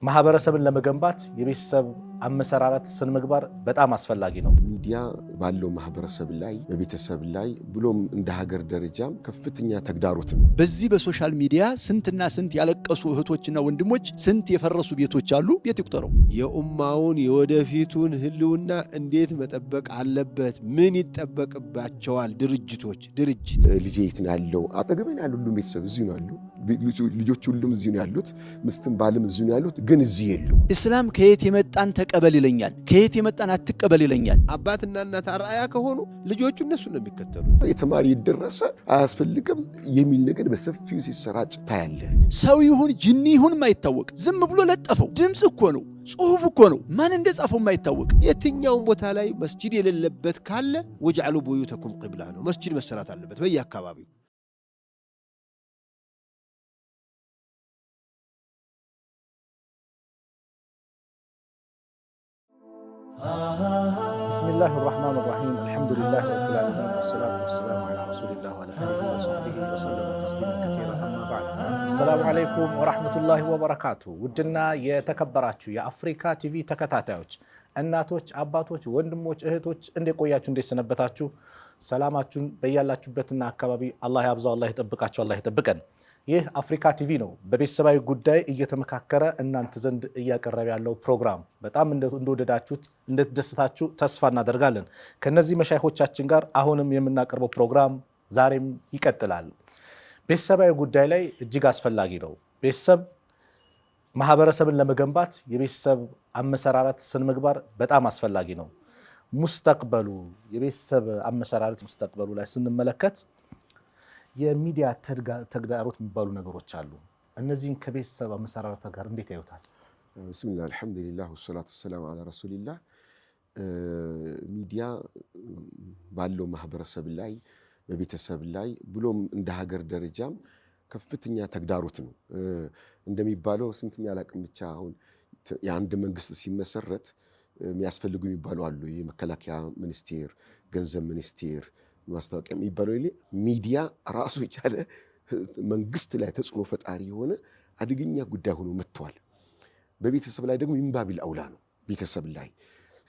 ማህበረሰብን ለመገንባት የቤተሰብ አመሰራረት ስነ ምግባር በጣም አስፈላጊ ነው። ሚዲያ ባለው ማህበረሰብ ላይ በቤተሰብ ላይ ብሎም እንደ ሀገር ደረጃም ከፍተኛ ተግዳሮት ነው። በዚህ በሶሻል ሚዲያ ስንትና ስንት ያለቀሱ እህቶችና ወንድሞች፣ ስንት የፈረሱ ቤቶች አሉ። ቤት ይቁጠረው። የኡማውን የወደፊቱን ህልውና እንዴት መጠበቅ አለበት? ምን ይጠበቅባቸዋል? ድርጅት ልጄ የት ነው ያለው? አጠገቤ ያሉ ሁሉም ቤተሰብ እዚህ ነው ያሉ። ልጆች ሁሉም እዚህ ነው ያሉት። ምስትም ባልም እዚህ ነው ያሉት። ግን እዚህ የሉ። እስላም ከየት የመጣን ተቀበል ይለኛል፣ ከየት የመጣን አትቀበል ይለኛል። አባትና እናት አርአያ ከሆኑ ልጆቹ እነሱ ነው የሚከተሉ። የተማሪ ይደረሰ አያስፈልግም የሚል ነገር በሰፊው ሲሰራጭ ታያለ። ሰው ይሁን ጅኒ ይሁን ማይታወቅ ዝም ብሎ ለጠፈው። ድምጽ እኮ ነው፣ ጽሁፍ እኮ ነው። ማን እንደጻፈው ማይታወቅ። የትኛውም ቦታ ላይ መስጂድ የሌለበት ካለ ወጅዐሉ ቡዩተኩም ቂብላ ነው። መስጂድ መሰራት አለበት በየአካባቢው። بسم الله الرحمن الرحيم الحمد لله رب العالمين والصلاة والسلام على رسول الله وعلى آله وصحبه وسلم تسليما كثيرا أما بعد السلام عليكم ورحمة الله وبركاته ودنا የተከበራችሁ የአፍሪካ ቲቪ ተከታታዮች እናቶች አባቶች ወንድሞች እህቶች እንደቆያችሁ እንደሰነበታችሁ ሰላማችሁን በያላችሁበትና አካባቢ አላህ ያብዛው አላህ ይጠብቃችሁ አላህ ይጠብቀን። ይህ አፍሪካ ቲቪ ነው። በቤተሰባዊ ጉዳይ እየተመካከረ እናንተ ዘንድ እያቀረበ ያለው ፕሮግራም በጣም እንደወደዳችሁት እንደተደሰታችሁ ተስፋ እናደርጋለን። ከነዚህ መሻይኾቻችን ጋር አሁንም የምናቀርበው ፕሮግራም ዛሬም ይቀጥላል። ቤተሰባዊ ጉዳይ ላይ እጅግ አስፈላጊ ነው። ቤተሰብ ማህበረሰብን ለመገንባት የቤተሰብ አመሰራረት ስነ ምግባር በጣም አስፈላጊ ነው። ሙስተቅበሉ የቤተሰብ አመሰራረት ሙስተቅበሉ ላይ ስንመለከት የሚዲያ ተግዳሮት የሚባሉ ነገሮች አሉ። እነዚህን ከቤተሰብ አመሰራረት ጋር እንዴት ያዩታል? ብስሚላህ አልሐምዱሊላህ ወሰላቱ ወሰላሙ ዐላ ረሱሊላህ። ሚዲያ ባለው ማህበረሰብ ላይ በቤተሰብ ላይ ብሎም እንደ ሀገር ደረጃም ከፍተኛ ተግዳሮት ነው። እንደሚባለው ስንተኛ አላቅም ብቻ አሁን የአንድ መንግስት ሲመሰረት የሚያስፈልጉ የሚባሉ አሉ። የመከላከያ ሚኒስቴር፣ ገንዘብ ሚኒስቴር፣ ማስታወቂያ የሚባለው ሚዲያ ራሱ የቻለ መንግስት ላይ ተጽዕኖ ፈጣሪ የሆነ አደገኛ ጉዳይ ሆኖ መጥቷል። በቤተሰብ ላይ ደግሞ ሚንባቢል አውላ ነው ቤተሰብ ላይ።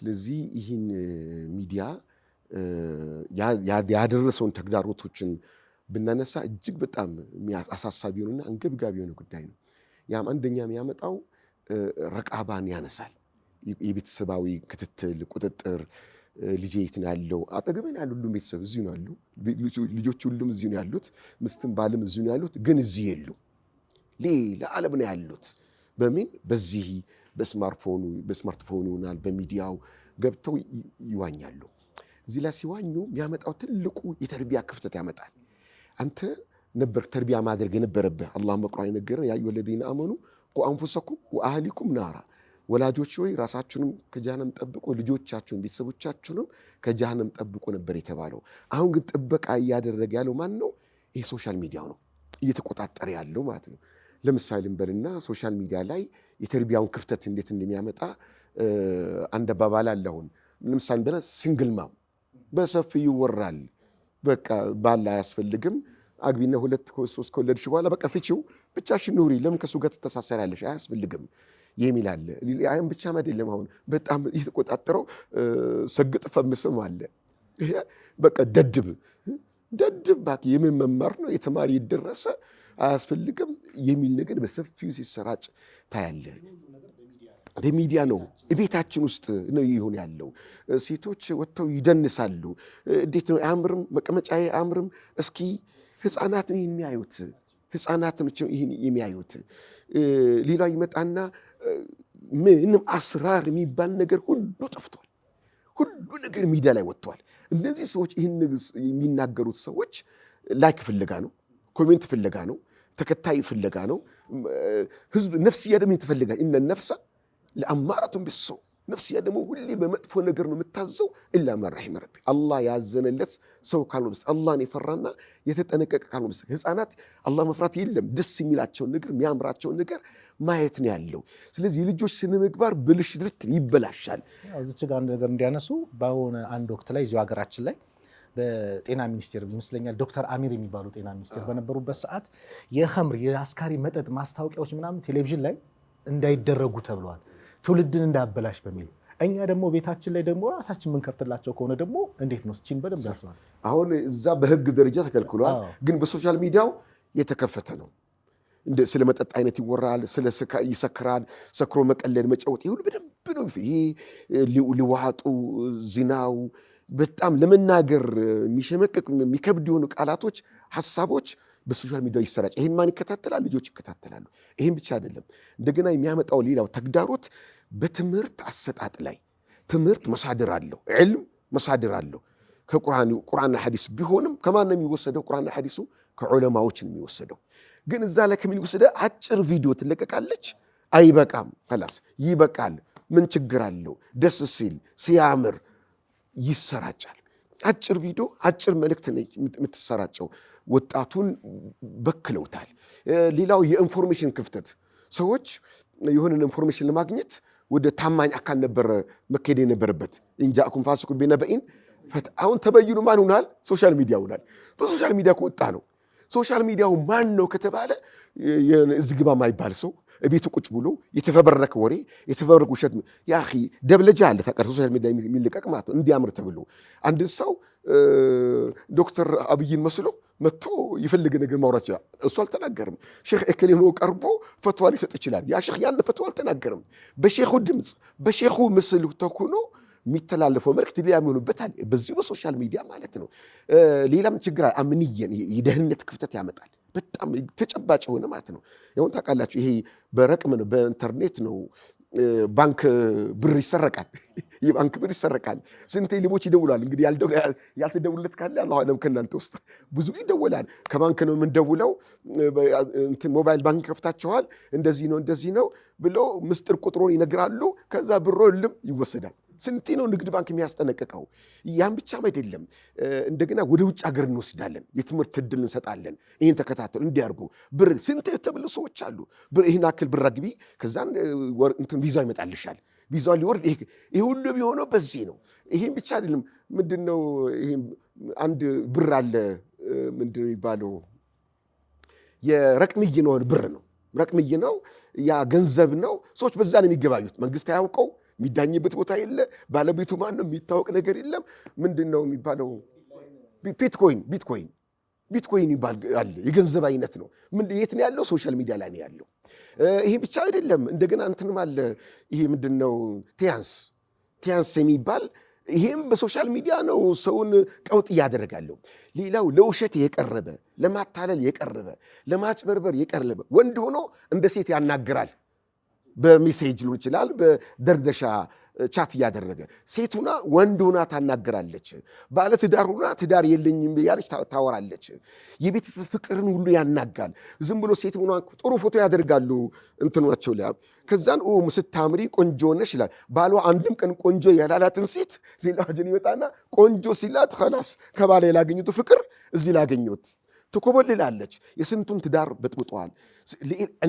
ስለዚህ ይህን ሚዲያ ያደረሰውን ተግዳሮቶችን ብናነሳ እጅግ በጣም አሳሳቢ የሆነና አንገብጋቢ የሆነ ጉዳይ ነው። ያም አንደኛ የሚያመጣው ረቃባን ያነሳል። የቤተሰባዊ ክትትል ቁጥጥር። ልጄ የት ነው ያለው? አጠገቤ ያሉ ሁሉም ቤተሰብ እዚህ ነው ያሉ። ልጆች ሁሉም እዚህ ነው ያሉት። ምስትም ባልም እዚህ ነው ያሉት። ግን እዚህ የሉ። ሌላ ዓለም ነው ያሉት። በምን በዚህ በስማርትፎኑናል በሚዲያው ገብተው ይዋኛሉ። እዚህ ላይ ሲዋኙ የሚያመጣው ትልቁ የተርቢያ ክፍተት ያመጣል። አንተ ነበር ተርቢያ ማድረግ የነበረብህ። አላህ በቁርአን የነገረን ያ አዩሀ ለዚነ አመኑ ቁ አንፉሰኩም ወአህሊኩም ናራ፣ ወላጆች ሆይ ራሳችሁንም ከጀሃነም ጠብቁ፣ ልጆቻችሁን ቤተሰቦቻችሁንም ከጀሃነም ጠብቁ ነበር የተባለው። አሁን ግን ጥበቃ እያደረገ ያለው ማን ነው? ይሄ ሶሻል ሚዲያው ነው እየተቆጣጠረ ያለው ማለት ነው። ለምሳሌ እንበልና ሶሻል ሚዲያ ላይ የተርቢያውን ክፍተት እንዴት እንደሚያመጣ አንድ አባባል አለ። አሁን ለምሳሌ በና ሲንግል ማም በሰፊው ይወራል። በቃ ባል አያስፈልግም፣ አግቢና 2-3 ከወለድሽ በኋላ በቃ ፍቺው፣ ብቻሽን ኑሪ፣ ለምን ከሱ ጋር ትተሳሰሪያለሽ? አያስፈልግም የሚል አለ። አሁን ብቻ አይደለም፣ አሁን በጣም እየተቆጣጠረው ሰግጥ ፈምስም አለ። በቃ ደድብ ባክ የምን መማር ነው? የተማሪ ይደረሰ አያስፈልግም የሚል ነገር በሰፊው ሲሰራጭ ታያለ። በሚዲያ ነው፣ ቤታችን ውስጥ ነው ይሁን ያለው። ሴቶች ወጥተው ይደንሳሉ። እንዴት ነው አያምርም? መቀመጫዬ አያምርም? እስኪ ህፃናት ነው የሚያዩት፣ ህፃናት ነው የሚያዩት። ሌላው ይመጣና ምንም አስራር የሚባል ነገር ሁሉ ጠፍቷል። ሁሉ ነገር ሚዲያ ላይ ወጥቷል። እነዚህ ሰዎች ይህን የሚናገሩት ሰዎች ላይክ ፍለጋ ነው፣ ኮሜንት ፍለጋ ነው፣ ተከታይ ፍለጋ ነው። ህዝብ ነፍስያ ደግሞ ተፈልጋ እነ ነፍሳ ለአማራቱን ቢሰው ነፍስያ ደግሞ ሁሌ በመጥፎ ነገር ነው የምታዘው። ኢላ ማን ረሒመ ረቢ፣ አላህ ያዘነለት ሰው ካልሆነ በስተቀር አላህን የፈራና የተጠነቀቀ ካልሆነ በስተቀር ህፃናት አላህ መፍራት የለም። ደስ የሚላቸውን ነገር የሚያምራቸውን ነገር ማየት ነው ያለው። ስለዚህ የልጆች ስነ ምግባር ብልሽት ይበላሻል። እዚች ጋር አንድ ነገር እንዲያነሱ በሆነ አንድ ወቅት ላይ እዚሁ ሀገራችን ላይ በጤና ሚኒስቴር ይመስለኛል ዶክተር አሚር የሚባሉ ጤና ሚኒስቴር በነበሩበት ሰዓት የኸምር የአስካሪ መጠጥ ማስታወቂያዎች ምናምን ቴሌቪዥን ላይ እንዳይደረጉ ተብለዋል። ትውልድን እንዳበላሽ በሚል እኛ ደግሞ ቤታችን ላይ ደግሞ ራሳችን የምንከፍትላቸው ከሆነ ደግሞ እንዴት ነው? እስኪን በደንብ ያስባል። አሁን እዛ በህግ ደረጃ ተከልክሏል፣ ግን በሶሻል ሚዲያው የተከፈተ ነው። ስለ መጠጥ አይነት ይወራል፣ ስለ ይሰክራል፣ ሰክሮ መቀለድ፣ መጫወት ይሁን በደንብ ነው። ይሄ ሊዋጡ ዚናው በጣም ለመናገር የሚሸመቅቅ የሚከብድ የሆኑ ቃላቶች፣ ሐሳቦች በሶሻል ሚዲያ ይሰራጭ። ይሄን ማን ይከታተላል? ልጆች ይከታተላሉ። ይሄን ብቻ አይደለም፣ እንደገና የሚያመጣው ሌላው ተግዳሮት በትምህርት አሰጣጥ ላይ ትምህርት መሳድር አለው፣ ዕልም መሳድር አለው። ከቁርአንና ሐዲስ ቢሆንም ከማን ነው የሚወሰደው? ቁርአንና ሐዲሱ ከዑለማዎች ነው የሚወሰደው። ግን እዛ ላይ ከሚወሰደ አጭር ቪዲዮ ትለቀቃለች። አይበቃም፣ خلاص ይበቃል። ምን ችግር አለው? ደስ ሲል ሲያምር ይሰራጫል። አጭር ቪዲዮ አጭር መልእክት ነው የምትሰራጨው። ወጣቱን በክለውታል። ሌላው የኢንፎርሜሽን ክፍተት፣ ሰዎች የሆነን ኢንፎርሜሽን ለማግኘት ወደ ታማኝ አካል ነበር መካሄድ የነበረበት። እንጃኩም ፋሲቁን ቢነበኢን አሁን ተበይኑ ማን ሆናል? ሶሻል ሚዲያ ሆናል። በሶሻል ሚዲያ ከወጣ ነው። ሶሻል ሚዲያው ማን ነው ከተባለ እዚህ ግባ ማይባል ሰው ቤቱ ቁጭ ብሎ የተፈበረከ ወሬ የተፈበረከ ውሸት ያ አኺ ደብለጃ አለ ተቀር ሶሻል ሚዲያ የሚለቀቅ ማለት ነው። እንዲያምር ተብሎ አንድ ሰው ዶክተር አብይን መስሎ መጥቶ ይፈልግ ነገር ማውራት ይችላል። እሱ አልተናገርም። ሼክ እከሌ ነው ቀርቦ ፈትዋ ሊሰጥ ይችላል። ያ ሼክ ያን ፈትዋ አልተናገርም። በሼኹ ድምጽ በሼኹ ምስል ተኩኖ የሚተላለፈው መልእክት ሊያ የሚሆኑበታል በዚህ በሶሻል ሚዲያ ማለት ነው። ሌላም ችግር አምንየን የደህንነት ክፍተት ያመጣል። በጣም ተጨባጭ ሆነ ማለት ነው። ያውን ታውቃላችሁ፣ ይሄ በረቅም ነው፣ በኢንተርኔት ነው። ባንክ ብር ይሰረቃል፣ የባንክ ብር ይሰረቃል። ስንቴ ሌቦች ይደውላል። እንግዲህ ያልተደውለት ካለ አላህ አለም ከእናንተ ውስጥ ብዙ ይደውላል። ከባንክ ነው የምንደውለው፣ ሞባይል ባንክ ከፍታችኋል፣ እንደዚህ ነው ብለው ምስጢር ቁጥሩን ይነግራሉ። ከዛ ብሮ ልም ይወሰዳል። ስንቴ ነው ንግድ ባንክ የሚያስጠነቅቀው? ያን ብቻም አይደለም፣ እንደገና ወደ ውጭ ሀገር እንወስዳለን፣ የትምህርት እድል እንሰጣለን። ይህን ተከታተሉ እንዲያርጉ ብር ስንቴ የተብሉ ሰዎች አሉ። ብር ይህን አክል ብር አግቢ፣ ከዛን ቪዛ ይመጣልሻል። ቪዛ ሊወርድ ይሄ ሁሉ ቢሆነው በዚህ ነው። ይሄን ብቻ አይደለም። ምንድነው ይሄ አንድ ብር አለ፣ ምንድነው የሚባለው? የረቅምይ ነው ብር ነው፣ ረቅምይ ነው፣ ያ ገንዘብ ነው። ሰዎች በዛ ነው የሚገባዩት። መንግስት አያውቀው፣ የሚዳኝበት ቦታ የለ፣ ባለቤቱ ማን ነው የሚታወቅ ነገር የለም። ምንድነው የሚባለው? ቢትኮይን ይባል አለ፣ የገንዘብ አይነት ነው። የት ነው ያለው? ሶሻል ሚዲያ ላይ ነው ያለው። ይሄ ብቻ አይደለም፣ እንደገና እንትንም አለ። ይሄ ምንድነው? ቲያንስ የሚባል ይሄም በሶሻል ሚዲያ ነው ሰውን ቀውጥ እያደረጋለሁ። ሌላው ለውሸት የቀረበ ለማታለል የቀረበ ለማጭበርበር የቀረበ ወንድ ሆኖ እንደ ሴት ያናግራል። በሜሴጅ ሊሆን ይችላል፣ በደርደሻ ቻት እያደረገ ሴት ሁና ወንድ ሁና ታናግራለች። ባለ ትዳር ሁና ትዳር የለኝም ያለች ታወራለች። የቤተሰብ ፍቅርን ሁሉ ያናጋል። ዝም ብሎ ሴት ሁና ጥሩ ፎቶ ያደርጋሉ እንትኗቸው ላይ። ከዛን ስታምሪ ቆንጆ ነሽ ይላል። ባሏ አንድም ቀን ቆንጆ ያላላትን ሴት ሌላ ጀን ይወጣና ቆንጆ ሲላት خلاص ከባለ ያላገኙት ፍቅር እዚህ ላገኙት ትኮበልላለች። የስንቱን ትዳር በጥብጧል።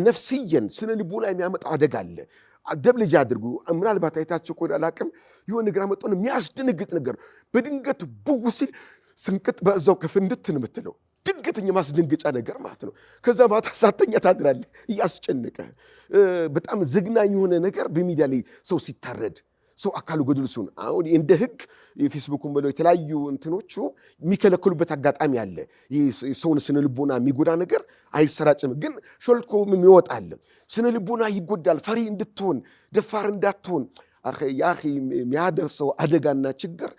ነፍስየን ስነ ልቦና የሚያመጣ አደጋ አለ። ደብልጅ አድርጉ። ምናልባት አይታችሁ ቆዳ አላቅም የሆነ ነገር አመጣውን የሚያስደነግጥ ነገር በድንገት ቡጉ ሲል ስንቅጥ በዛው ከፍንድትን የምትለው ድንገተኛ ማስደንገጫ ነገር ማለት ነው። ከዛ ማታ ሳተኛ ታድራለህ እያስጨነቀ። በጣም ዘግናኝ የሆነ ነገር በሚዲያ ላይ ሰው ሲታረድ ሰው አካሉ ጎድሎ ሲሆን አሁን እንደ ህግ የፌስቡክን ብለው የተለያዩ እንትኖቹ የሚከለክሉበት አጋጣሚ አለ። ሰውን ስነ ልቦና የሚጎዳ ነገር አይሰራጭም። ግን ሾልኮም ይወጣል። ስነ ልቦና ይጎዳል። ፈሪ እንድትሆን ደፋር እንዳትሆን ያኺ የሚያደርሰው አደጋና ችግር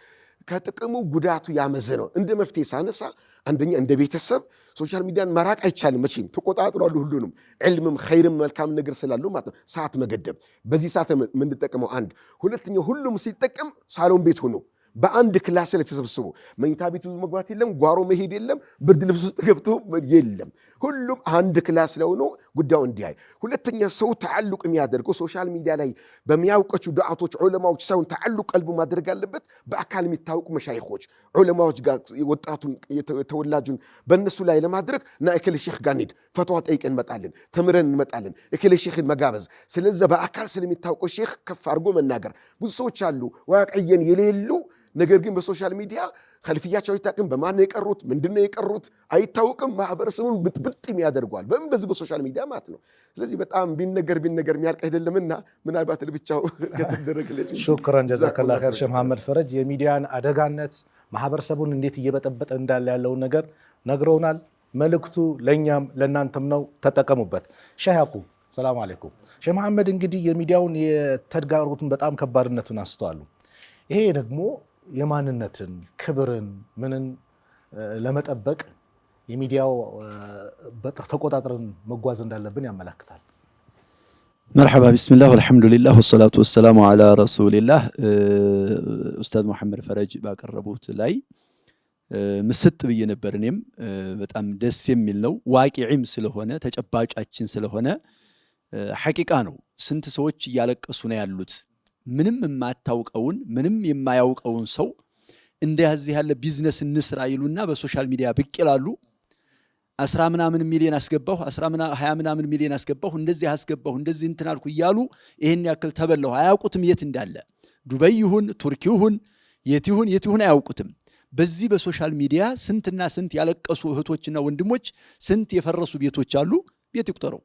ከጥቅሙ ጉዳቱ ያመዘ ነው። እንደ መፍትሄ ሳነሳ አንደኛ እንደ ቤተሰብ ሶሻል ሚዲያን መራቅ አይቻልም። መቼም ተቆጣጥሯል ሁሉንም ዕልምም ኸይርም መልካም ነገር ስላሉ ማለት ነው። ሰዓት መገደብ፣ በዚህ ሰዓት የምንጠቀመው አንድ። ሁለተኛው ሁሉም ሲጠቀም ሳሎን ቤት ሆኖ በአንድ ክላስ ላይ ተሰብስቦ መኝታ ቤት ውስጥ መግባት የለም፣ ጓሮ መሄድ የለም፣ ብርድ ልብስ ውስጥ ገብቶ የለም። ሁሉም አንድ ክላስ ላይ ሆኖ ጉዳዩ እንዲያይ። ሁለተኛ ሰው ተዓልቅ የሚያደርገው ሶሻል ሚዲያ ላይ በሚያውቀቹ ዱዓቶች ዑለማዎች ሰውን ተዓልቅ ቀልቡ ማድረግ አለበት። በአካል የሚታወቁ መሻይኾች ዑለማዎች ጋር ወጣቱን ተወላጁን በእነሱ ላይ ለማድረግ ና እከሌ ሼኽ ጋር እንሂድ ፈትዋ ጠይቀን እንመጣለን፣ ተምረን እንመጣለን፣ እከሌ ሼኽን መጋበዝ። ስለዚህ በአካል ስለሚታወቀው ሼኽ ከፍ አድርጎ መናገር። ብዙ ሰዎች አሉ ዋቅየን የሌሉ ነገር ግን በሶሻል ሚዲያ ኸልፊያቸው አይታወቅም፣ በማን ነው የቀሩት፣ ምንድነው የቀሩት አይታወቅም። ማህበረሰቡን ብጥብጥ ያደርገዋል በዚህ በሶሻል ሚዲያ ማለት ነው። ስለዚህ በጣም ቢነገር የሚያልቅ አይደለምና ምናልባት ለብቻው ከተደረገለት ሹክራን ጀዛከላሁ ኸይር ሼህ መሐመድ ፈረጅ የሚዲያን አደጋነት ማህበረሰቡን እንዴት እየበጠበጠ እንዳለ ያለውን ነገር ነግረውናል። መልእክቱ ለኛም ለናንተም ነው፣ ተጠቀሙበት። ሼህ ያዕቁብ ሰላም አለይኩም። ሼህ መሐመድ እንግዲህ የሚዲያውን የተግዳሮቱን በጣም ከባድነቱን አስተዋሉ። ይሄ ደግሞ የማንነትን ክብርን ምንን ለመጠበቅ የሚዲያው ተቆጣጥረን መጓዝ እንዳለብን ያመለክታል። መርሐባ ቢስሚላህ ወልሐምዱሊላህ ወሰላቱ ወሰላሙ ዐላ ረሱሊላህ። ኡስታዝ መሐመድ ፈረጅ ባቀረቡት ላይ ምስጥ ብዬ ነበር። እኔም በጣም ደስ የሚል ነው፣ ዋቂዒም ስለሆነ ተጨባጫችን ስለሆነ ሐቂቃ ነው። ስንት ሰዎች እያለቀሱ ነው ያሉት። ምንም የማታውቀውን ምንም የማያውቀውን ሰው እንደዚህ ያለ ቢዝነስ እንስራ ይሉና በሶሻል ሚዲያ ብቅ ይላሉ። 10 ምናምን ሚሊዮን አስገባሁ 20 ምናምን ሚሊዮን አስገባሁ እንደዚህ አስገባሁ እንደዚህ እንትን አልኩ እያሉ ይሄን ያክል ተበላሁ። አያውቁትም የት እንዳለ ዱባይ ይሁን ቱርክ ይሁን የት ይሁን አያውቁትም። በዚህ በሶሻል ሚዲያ ስንትና ስንት ያለቀሱ እህቶችና ወንድሞች፣ ስንት የፈረሱ ቤቶች አሉ። ቤት ይቁጠረው።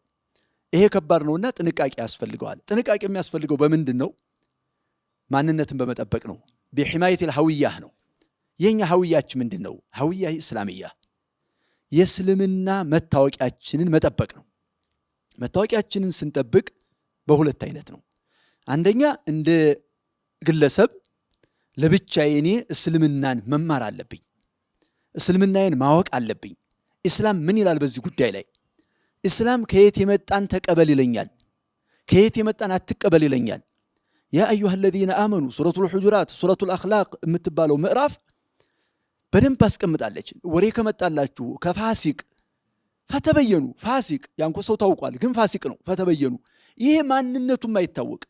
ይሄ ከባድ ነውና ጥንቃቄ ያስፈልገዋል። ጥንቃቄ የሚያስፈልገው በምንድን ነው? ማንነትን በመጠበቅ ነው። በሂማየቲል ሀዊያህ ነው። የኛ ሀዊያችን ምንድን ነው? ሀዊያ እስላሚያ የእስልምና መታወቂያችንን መጠበቅ ነው። መታወቂያችንን ስንጠብቅ በሁለት አይነት ነው። አንደኛ እንደ ግለሰብ ለብቻዬ እኔ እስልምናን መማር አለብኝ። እስልምናዬን ማወቅ አለብኝ። ኢስላም ምን ይላል በዚህ ጉዳይ ላይ? ኢስላም ከየት የመጣን ተቀበል ይለኛል፣ ከየት የመጣን አትቀበል ይለኛል። ያ አዩሃ الذين آمنوا ሱረቱል ሁጁራት ሱረቱል አኽላቅ የምትባለው ምዕራፍ በደንብ አስቀምጣለች። ወሬ ከመጣላችሁ ከፋሲቅ ፈተበየኑ። ፋሲቅ ያንኮ ሰው ታውቋል፣ ግን ፋሲቅ ነው። ፈተበየኑ ይሄ ማንነቱ የማይታወቅ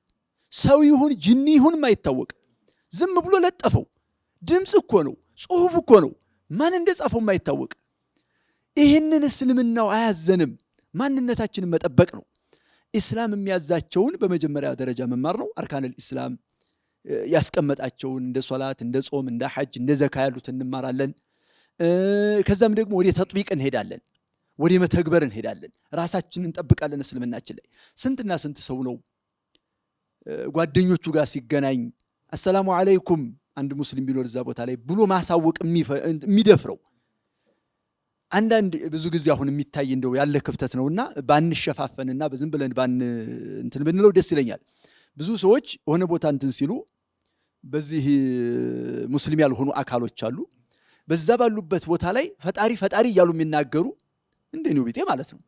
ሰው ይሁን ጅኒ ይሁን የማይታወቅ ዝም ብሎ ለጠፈው ድምጽ እኮ ነው፣ ጽሁፍ እኮ ነው፣ ማን እንደጻፈው የማይታወቅ ይህንን እስልምናው አያዘንም። ማንነታችንን መጠበቅ ነው። ኢስላም የሚያዛቸውን በመጀመሪያ ደረጃ መማር ነው። አርካነል ኢስላም ያስቀመጣቸውን እንደ ሶላት፣ እንደ ጾም፣ እንደ ሐጅ፣ እንደ ዘካ ያሉት እንማራለን። ከዛም ደግሞ ወደ ተጥቢቅ እንሄዳለን፣ ወደ መተግበር እንሄዳለን። ራሳችንን እንጠብቃለን። እስልምናችን ላይ ስንትና ስንት ሰው ነው ጓደኞቹ ጋር ሲገናኝ አሰላሙ አለይኩም አንድ ሙስሊም ቢኖር እዛ ቦታ ላይ ብሎ ማሳወቅ የሚደፍረው? አንዳንድ ብዙ ጊዜ አሁን የሚታይ እንደው ያለ ክፍተት ነውና ባንሸፋፈንና በዝም ብለን እንትን ብንለው ደስ ይለኛል። ብዙ ሰዎች ሆነ ቦታ እንትን ሲሉ በዚህ ሙስሊም ያልሆኑ አካሎች አሉ። በዛ ባሉበት ቦታ ላይ ፈጣሪ ፈጣሪ እያሉ የሚናገሩ እንደኔው ቢጤ ማለት ነው።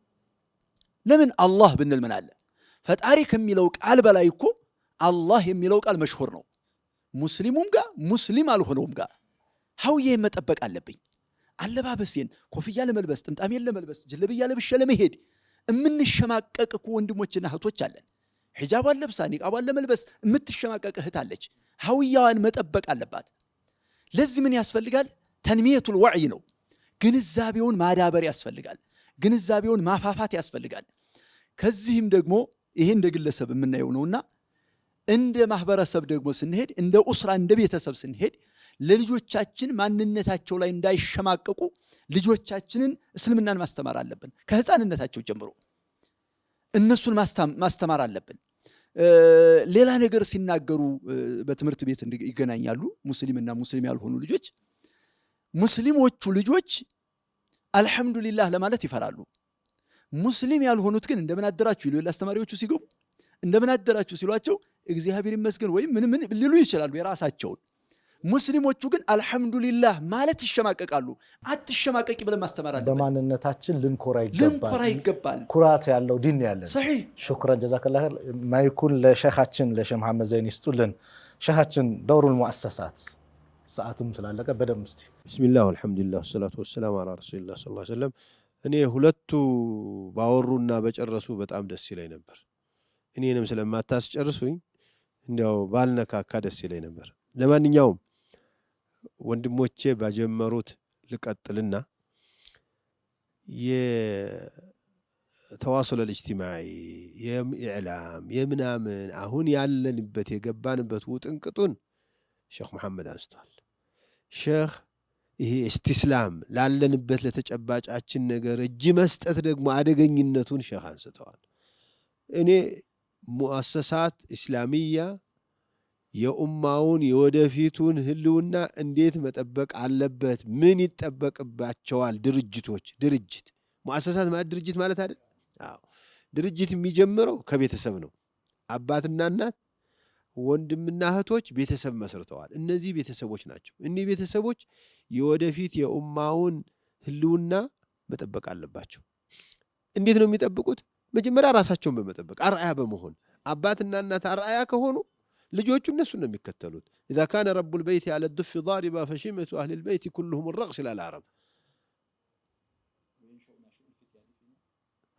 ለምን አላህ ብንል ምን አለ? ፈጣሪ ከሚለው ቃል በላይ እኮ አላህ የሚለው ቃል መሽሁር ነው። ሙስሊሙም ጋር ሙስሊም አልሆነውም ጋር ሀውዬ መጠበቅ አለብኝ። አለባበሴን ኮፍያ ለመልበስ ጥምጣሜን ለመልበስ ጀለብያ ለብሼ ለመሄድ እምንሸማቀቅ እኮ ወንድሞችና እህቶች አለን። ሒጃቧን ለብሳ ኒቃቧን ለመልበስ የምትሸማቀቅ እህት አለች። ሀውያዋን መጠበቅ አለባት። ለዚህ ምን ያስፈልጋል? ተንሚየቱል ወዕይ ነው። ግንዛቤውን ማዳበር ያስፈልጋል። ግንዛቤውን ማፋፋት ያስፈልጋል። ከዚህም ደግሞ ይሄ እንደ ግለሰብ የምናየው ነውና እንደ ማህበረሰብ ደግሞ ስንሄድ እንደ ኡስራ እንደ ቤተሰብ ስንሄድ ለልጆቻችን ማንነታቸው ላይ እንዳይሸማቀቁ ልጆቻችንን እስልምናን ማስተማር አለብን። ከህፃንነታቸው ጀምሮ እነሱን ማስተማር አለብን። ሌላ ነገር ሲናገሩ በትምህርት ቤት ይገናኛሉ ሙስሊምና ሙስሊም ያልሆኑ ልጆች። ሙስሊሞቹ ልጆች አልሐምዱሊላህ ለማለት ይፈራሉ። ሙስሊም ያልሆኑት ግን እንደምን አደራችሁ ይሉ አስተማሪዎቹ ሲገቡ እንደምን አደራችሁ ሲሏቸው እግዚአብሔር ይመስገን ወይም ምን ሊሉ ይችላሉ የራሳቸውን። ሙስሊሞቹ ግን አልሐምዱሊላህ ማለት ይሸማቀቃሉ። አትሸማቀቂ ብለን ማስተማር አለብን። በማንነታችን ልንኮራ ይገባል። ኩራት ያለው ዲን ያለን። ሰሂህ ሹክራን ጀዛከላህ። ማይኩን ለሼኻችን ለሼህ መሐመድ ዘይን ይስጡልን። ሼኻችን ደውሩል ሙአሰሳት ሰዓቱም ስላለቀ በደም እስቲ ቢስሚላህ ወልሐምዱሊላህ ወሰላቱ ወሰላሙ ዐላ ረሱሊላህ ሰለላሁ ዐለይሂ ወሰለም። እኔ ሁለቱ ባወሩና በጨረሱ በጣም ደስ ይለኝ ነበር። እኔንም ስለማታስጨርሱኝ እንዲያው ባልነካካ ደስ ይለኝ ነበር። ለማንኛውም ወንድሞቼ ባጀመሩት ልቀጥልና የተዋሱል الاجتماعي የኢዕላም የምናምን አሁን ያለንበት የገባንበት ውጥንቅጡን ሼክ መሐመድ አንስቷል። ሼህ ይሄ እስቲስላም ላለንበት ለተጨባጫችን ነገር እጅ መስጠት ደግሞ አደገኝነቱን ሼህ አንስተዋል። እኔ ሙአሰሳት እስላሚያ የኡማውን የወደፊቱን ህልውና እንዴት መጠበቅ አለበት፣ ምን ይጠበቅባቸዋል ድርጅቶች። ድርጅት ሙአሰሳት ማለት ድርጅት ማለት አይደል? አዎ ድርጅት የሚጀምረው ከቤተሰብ ነው። አባትና እናት፣ ወንድምና እህቶች ቤተሰብ መስርተዋል። እነዚህ ቤተሰቦች ናቸው። እኒህ ቤተሰቦች የወደፊት የኡማውን ህልውና መጠበቅ አለባቸው። እንዴት ነው የሚጠብቁት? መጀመሪያ ራሳቸውን በመጠበቅ አርአያ በመሆን አባትና እናት አርአያ ከሆኑ ልጆቹ እነሱን ነው የሚከተሉት። إذا كان رب البيت على الدف ضاربا فشمة أهل البيت كلهم الرقص إلى العرب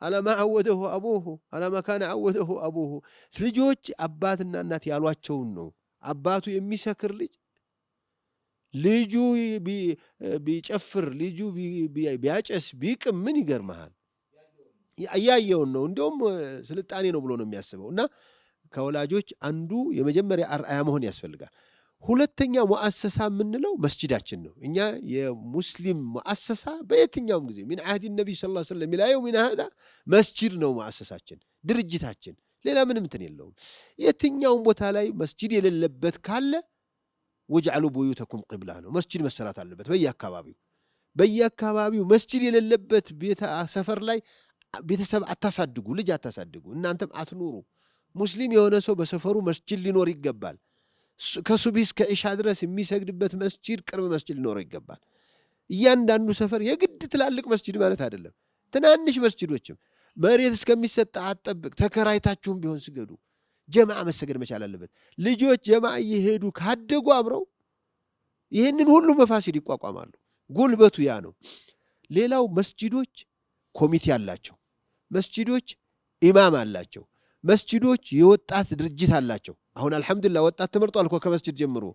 على ما عوده أبوه على ما كان عوده أبوه ልጆች አባትና እናት ያሏቸውን ነው። አባቱ የሚሰክር ልጁ ቢጨፍር ልጁ ቢያጨስ ቢቅም ምን ይገርመሃል? ያያየውን ነው። እንደውም ስልጣኔ ነው ብሎ ነው የሚያስበው። እና ከወላጆች አንዱ የመጀመሪያ አርአያ መሆን ያስፈልጋል። ሁለተኛ ሙአሰሳ የምንለው መስጂዳችን ነው። እኛ የሙስሊም ሙአሰሳ በየትኛውም ጊዜ ሚን አህዲ ነቢይ ሰለላሁ ዐለይሂ ወሰለም ኢላ የውሚና ሃዛ መስጂድ ነው ሙአሰሳችን፣ ድርጅታችን። ሌላ ምንም እንትን የለውም። የትኛውም ቦታ ላይ መስጂድ የሌለበት ካለ ወጅዐሉ ቡዩተኩም ቂብላ ነው። መስጂድ መሰራት አለበት በየአካባቢው መስጂድ የሌለበት ቤተ ሰፈር ላይ ቤተሰብ አታሳድጉ፣ ልጅ አታሳድጉ፣ እናንተም አትኑሩ። ሙስሊም የሆነ ሰው በሰፈሩ መስጂድ ሊኖር ይገባል። ከሱብሂ እስከ ኢሻ ድረስ የሚሰግድበት መስጂድ፣ ቅርብ መስጂድ ሊኖረው ይገባል። እያንዳንዱ ሰፈር የግድ ትላልቅ መስጂድ ማለት አይደለም። ትናንሽ መስጂዶችም መሬት እስከሚሰጥ አትጠብቅ፣ ተከራይታችሁም ቢሆን ስገዱ። ጀማዓ መሰገድ መቻል አለበት። ልጆች ጀማዓ እየሄዱ ካደጉ አብረው ይህንን ሁሉ መፋሲድ ይቋቋማሉ። ጉልበቱ ያ ነው። ሌላው መስጂዶች ኮሚቴ አላቸው። መስጂዶች ኢማም አላቸው። መስጂዶች የወጣት ድርጅት አላቸው። አሁን አልሐምዱሊላህ ወጣት ተመርጧል እኮ ከመስጂድ ጀምሮ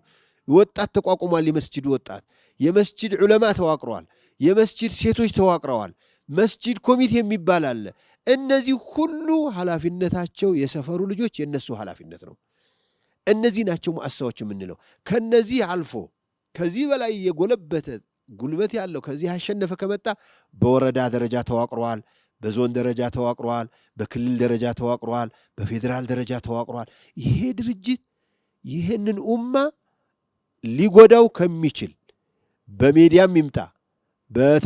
ወጣት ተቋቁሟል። የመስጂድ ወጣት የመስጂድ ዑለማ ተዋቅረዋል። የመስጂድ ሴቶች ተዋቅረዋል። መስጂድ ኮሚቴ የሚባል አለ። እነዚህ ሁሉ ኃላፊነታቸው የሰፈሩ ልጆች የነሱ ኃላፊነት ነው። እነዚህ ናቸው ሙአሰሳዎች የምንለው። ከነዚህ አልፎ ከዚህ በላይ የጎለበተ ጉልበት ያለው ከዚህ ያሸነፈ ከመጣ በወረዳ ደረጃ ተዋቅረዋል፣ በዞን ደረጃ ተዋቅረዋል፣ በክልል ደረጃ ተዋቅረዋል፣ በፌዴራል ደረጃ ተዋቅረዋል። ይሄ ድርጅት ይህንን ኡማ ሊጎዳው ከሚችል በሚዲያም ይምጣ፣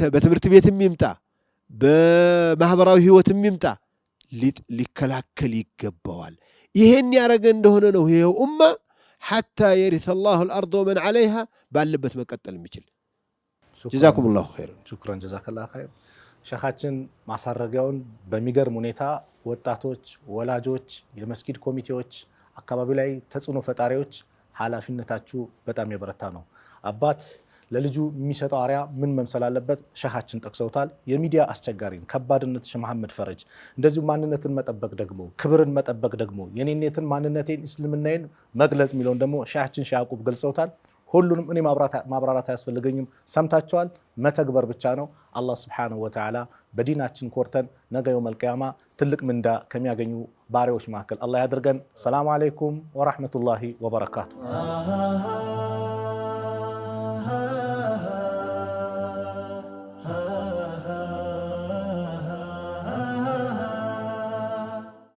በትምህርት ቤትም ይምጣ፣ በማህበራዊ ህይወትም ይምጣ ሊከላከል ይገባዋል። ይሄን ያረገ እንደሆነ ነው ይሄው ኡማ ሐታ የሪሰ አላሁ አልአርድ ወመን ዐለይሃ ባለበት መቀጠል የሚችል። ጀዛኩሙላሁ ኸይር። ሹክራን ጀዛከላሁ ኸይር። ሸኻችን ማሳረጊያውን በሚገርም ሁኔታ ወጣቶች፣ ወላጆች፣ የመስጊድ ኮሚቴዎች፣ አካባቢ ላይ ተጽዕኖ ፈጣሪዎች ኃላፊነታችሁ በጣም የበረታ ነው። አባት ለልጁ የሚሰጠው አርያ ምን መምሰል አለበት? ሸኻችን ጠቅሰውታል። የሚዲያ አስቸጋሪን ከባድነት ሼህ መሐመድ ፈረጅ፣ እንደዚሁ ማንነትን መጠበቅ ደግሞ ክብርን መጠበቅ ደግሞ የኔነትን ማንነቴን እስልምናዬን መግለጽ የሚለውን ደግሞ ሼኻችን ሼህ ያዕቁብ ገልጸውታል። ሁሉንም እኔ ማብራራት አያስፈልገኝም። ሰምታችኋል። መተግበር ብቻ ነው። አላህ ሱብሓነሁ ወተዓላ በዲናችን ኮርተን ነገ የውመል ቂያማ ትልቅ ምንዳ ከሚያገኙ ባሪያዎች መካከል አላህ ያድርገን። ሰላም አለይኩም ወራህመቱላሂ ወበረካቱ።